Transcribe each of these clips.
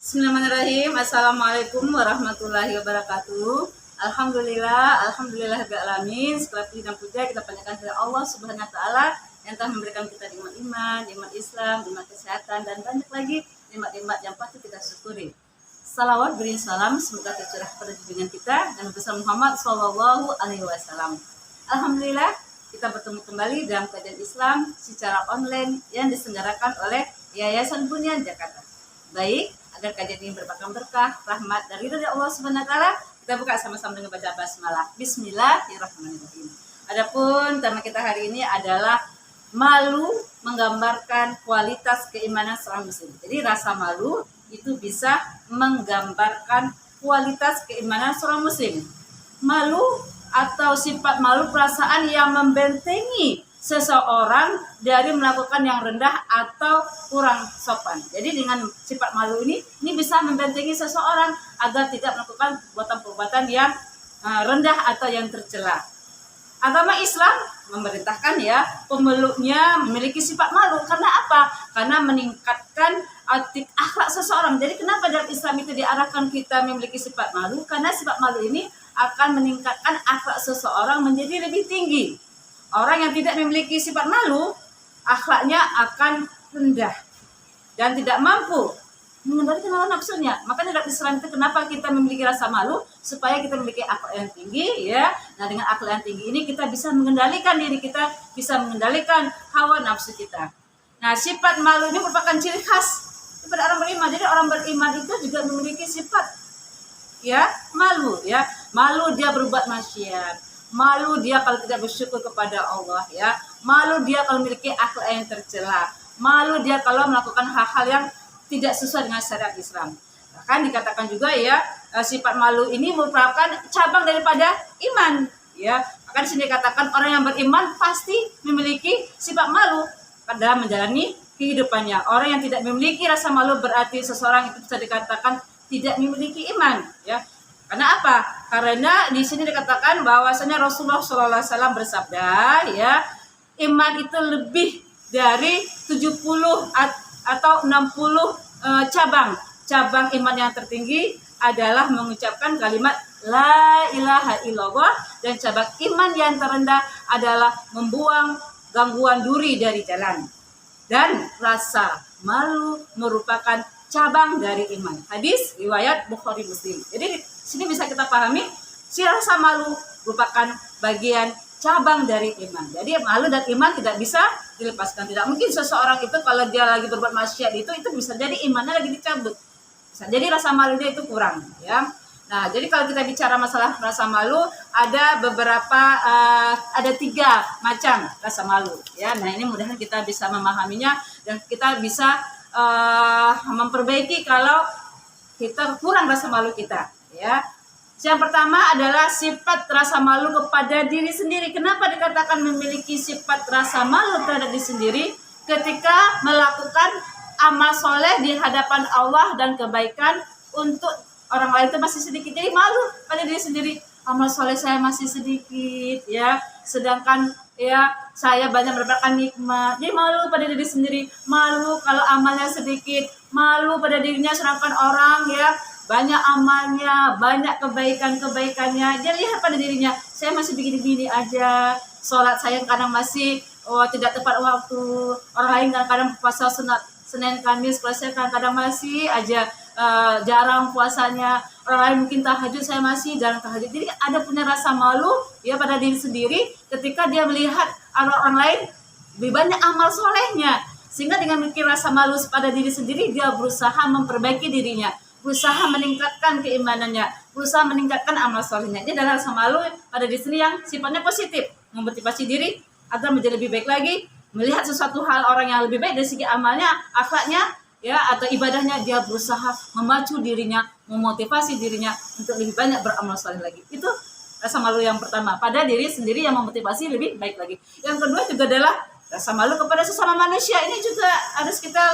Bismillahirrahmanirrahim. Assalamualaikum warahmatullahi wabarakatuh. Alhamdulillah alamin. Segala puji dan puja kita panjatkan kepada Allah Subhanahu wa taala yang telah memberikan kita nikmat iman, nikmat Islam, nikmat kesehatan dan banyak lagi nikmat-nikmat yang patut kita syukuri. Salawat beri salam semoga tercurah pada junjungan kita dan besar Muhammad sallallahu alaihi wasallam. Alhamdulillah kita bertemu kembali dalam kajian Islam secara online yang diselenggarakan oleh Yayasan Bunyan Jakarta. Baik, agar kajian ini berkah berkah, rahmat dari Allah Subhanahu wa taala, kita buka sama-sama dengan baca basmalah. Bismillahirrahmanirrahim. Adapun tema kita hari ini adalah malu menggambarkan kualitas keimanan seorang muslim. Jadi rasa malu itu bisa menggambarkan kualitas keimanan seorang muslim. Malu atau sifat malu perasaan yang membentengi seseorang dari melakukan yang rendah atau kurang sopan. Jadi dengan sifat malu ini bisa membentengi seseorang agar tidak melakukan perbuatan-perbuatan yang rendah atau yang tercela. Agama Islam memerintahkan ya pemeluknya memiliki sifat malu. Karena apa? Karena meningkatkan akhlak seseorang. Jadi kenapa dalam Islam itu diarahkan kita memiliki sifat malu? Karena sifat malu ini akan meningkatkan akhlak seseorang menjadi lebih tinggi. Orang yang tidak memiliki sifat malu, akhlaknya akan rendah dan tidak mampu mengendalikan hawa nafsunya. Makanya dalam Islam itu kenapa kita memiliki rasa malu? Supaya kita memiliki akhlak yang tinggi, ya. Nah, dengan akhlak yang tinggi ini kita bisa mengendalikan diri kita, bisa mengendalikan hawa nafsu kita. Nah, sifat malu ini merupakan ciri khas pada orang beriman. Jadi orang beriman itu juga memiliki sifat, ya, malu, ya. Malu dia berbuat maksiat. Malu dia kalau tidak bersyukur kepada Allah, ya. Malu dia kalau memiliki akhlak yang tercela. Malu dia kalau melakukan hal-hal yang tidak sesuai dengan syariat Islam. Bahkan dikatakan juga ya, sifat malu ini merupakan cabang daripada iman, ya. Maka di sini dikatakan orang yang beriman pasti memiliki sifat malu dalam menjalani kehidupannya. Orang yang tidak memiliki rasa malu berarti seseorang itu bisa dikatakan tidak memiliki iman, ya. Karena apa? Karena di sini dikatakan bahwasanya Rasulullah SAW bersabda, ya, iman itu lebih dari 70 atau 60 cabang iman yang tertinggi adalah mengucapkan kalimat la ilaha illallah, dan cabang iman yang terendah adalah membuang gangguan duri dari jalan. Dan rasa malu merupakan cabang dari iman. Hadis riwayat Bukhari Muslim. Jadi di sini bisa kita pahami si rasa malu merupakan bagian cabang dari iman. Jadi malu dan iman tidak bisa dilepaskan. Tidak mungkin seseorang itu kalau dia lagi berbuat maksiat itu bisa jadi imannya lagi dicabut. Bisa jadi rasa malunya itu kurang, ya. Nah, jadi kalau kita bicara masalah rasa malu, ada beberapa ada 3 macam rasa malu, ya. Nah, ini mudah-mudahan kita bisa memahaminya dan kita bisa memperbaiki kalau kita kurang rasa malu kita, ya. Yang pertama adalah sifat rasa malu kepada diri sendiri. Kenapa dikatakan memiliki sifat rasa malu terhadap diri sendiri? Ketika melakukan amal soleh di hadapan Allah dan kebaikan untuk orang lain itu masih sedikit. Jadi malu pada diri sendiri. Amal soleh saya masih sedikit, ya. Sedangkan ya saya banyak mendapatkan nikmat. Jadi malu pada diri sendiri. Malu kalau amalnya sedikit. Malu pada dirinya sedangkan orang ya banyak amalnya, banyak kebaikannya. Dia lihat pada dirinya, saya masih begini-begini aja. Sholat saya kadang masih tidak tepat waktu. Orang lain kadang puasa sunat Senin Kamis, puasa kadang masih aja jarang puasanya. Orang lain mungkin tahajud, saya masih jarang tahajud. Jadi ada punya rasa malu ya pada diri sendiri ketika dia melihat orang lain lebih banyak amal solehnya. Sehingga dengan memiliki rasa malu pada diri sendiri, dia berusaha memperbaiki dirinya, berusaha meningkatkan keimanannya, berusaha meningkatkan amal solehnya. Jadi ada rasa malu pada diri sendiri yang sifatnya positif, memotivasi diri agar menjadi lebih baik lagi, melihat sesuatu hal orang yang lebih baik dari segi amalnya, akhlaknya, ya, atau ibadahnya, dia berusaha memacu dirinya, memotivasi dirinya untuk lebih banyak beramal soleh lagi. Itu rasa malu yang pertama pada diri sendiri yang memotivasi lebih baik lagi. Yang kedua juga adalah rasa malu kepada sesama manusia. Ini juga harus kita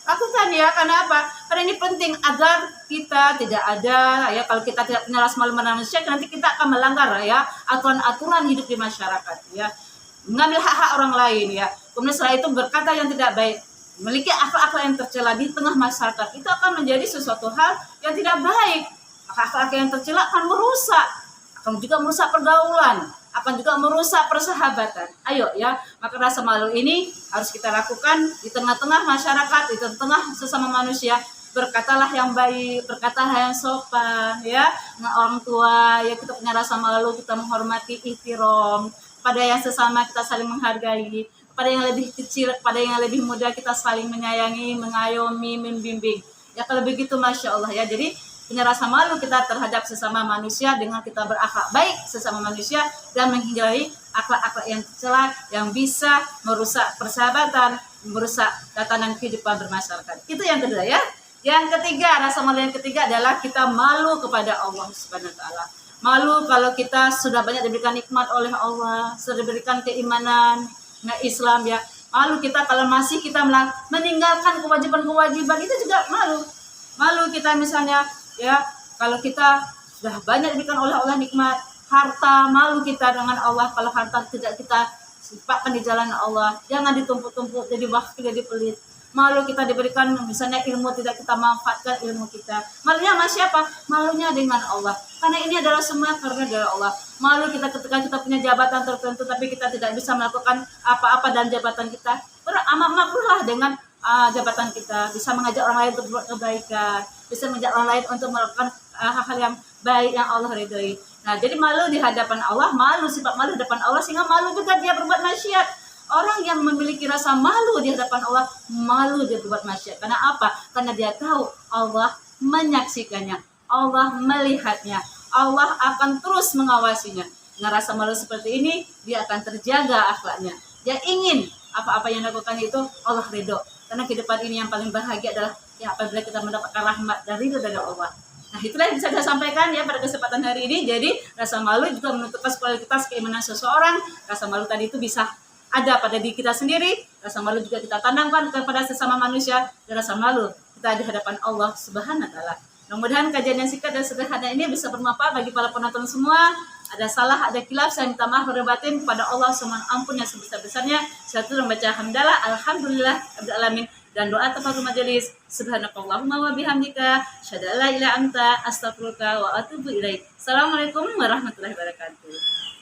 lakukan, ya. Karena apa? Karena ini penting agar kita tidak ada, ya, kalau kita tidak punya rasa malu pada manusia, nanti kita akan melanggar, ya, aturan-aturan hidup di masyarakat, ya, mengambil hak-hak orang lain, ya. Kemudian setelah itu berkata yang tidak baik, memiliki akhlak-akhlak yang tercela di tengah masyarakat, itu akan menjadi sesuatu hal yang tidak baik. Akhlak-akhlak yang tercela akan juga merusak pergaulan, akan juga merusak persahabatan. Ayo ya, maka rasa malu ini harus kita lakukan di tengah-tengah masyarakat, di tengah sesama manusia. Berkatalah yang baik, berkatalah yang sopan, ya, dengan orang tua, ya, kita punya rasa malu, kita menghormati, ihtiram, pada yang sesama kita saling menghargai, pada yang lebih kecil, pada yang lebih muda kita saling menyayangi, mengayomi, membimbing. Ya kalau begitu Masya Allah ya. Jadi punya rasa malu kita terhadap sesama manusia dengan kita berakhlak baik sesama manusia dan menghindari akhlak-akhlak yang tercela yang bisa merusak persahabatan, merusak tatanan kehidupan bermasyarakat. Itu yang kedua ya. Yang ketiga, rasa malu yang ketiga adalah kita malu kepada Allah Subhanahu wa taala. Malu kalau kita sudah banyak diberikan nikmat oleh Allah, sudah diberikan keimanan, Islam ya. Malu kita kalau masih kita meninggalkan kewajiban-kewajiban, itu juga malu. Malu kita misalnya ya, kalau kita sudah banyak diberikan oleh Allah nikmat, harta, malu kita dengan Allah kalau harta tidak kita simpatkan di jalan Allah. Jangan ditumpuk-tumpuk jadi bakhil, jadi pelit. Malu kita diberikan misalnya ilmu, tidak kita manfaatkan ilmu kita. Malunya sama siapa? Malunya dengan Allah. Karena ini adalah semua karena dari Allah. Malu kita ketika kita punya jabatan tertentu tapi kita tidak bisa melakukan apa-apa dan jabatan kita. Beramal makruhlah dengan jabatan kita. Bisa mengajak orang lain untuk berbuat kebaikan, bisa mengajak orang lain untuk melakukan hal-hal yang baik yang Allah ridhoi. Nah, jadi malu di hadapan Allah, malu sifat malu di hadapan Allah, sehingga malu juga dia berbuat maksiat. Orang yang memiliki rasa malu di hadapan Allah, malu dia berbuat maksiat. Karena apa? Karena dia tahu Allah menyaksikannya, Allah melihatnya, Allah akan terus mengawasinya. Dengan rasa malu seperti ini, dia akan terjaga akhlaknya. Dia ingin apa-apa yang dilakukan itu Allah ridho. Karena kehidupan ini yang paling bahagia adalah ya apabila kita mendapatkan rahmat dan ridho dari Allah. Nah, itulah yang bisa saya sampaikan ya pada kesempatan hari ini. Jadi rasa malu juga menentukan kualitas keimanan seseorang. Rasa malu tadi itu bisa ada pada diri kita sendiri, rasa malu juga kita tanamkan kepada sesama manusia, dan rasa malu kita di hadapan Allah Subhanahu wa taala. Mudah-mudahan kajian yang singkat dan sederhana ini bisa bermanfaat bagi para penonton semua. Ada salah, ada khilaf, saya minta maaf lahir batin kepada Allah Subhanahu ampun yang sebesar-besarnya. Saya tuh membaca hamdalah, alhamdulillah, rabbil alamin, dan doa tafakur majelis. Subhanakallahumma wa bihamdika, asyhadu an la ilaha illa anta, astaghfiruka wa atubu ilaik. Assalamualaikum warahmatullahi wabarakatuh.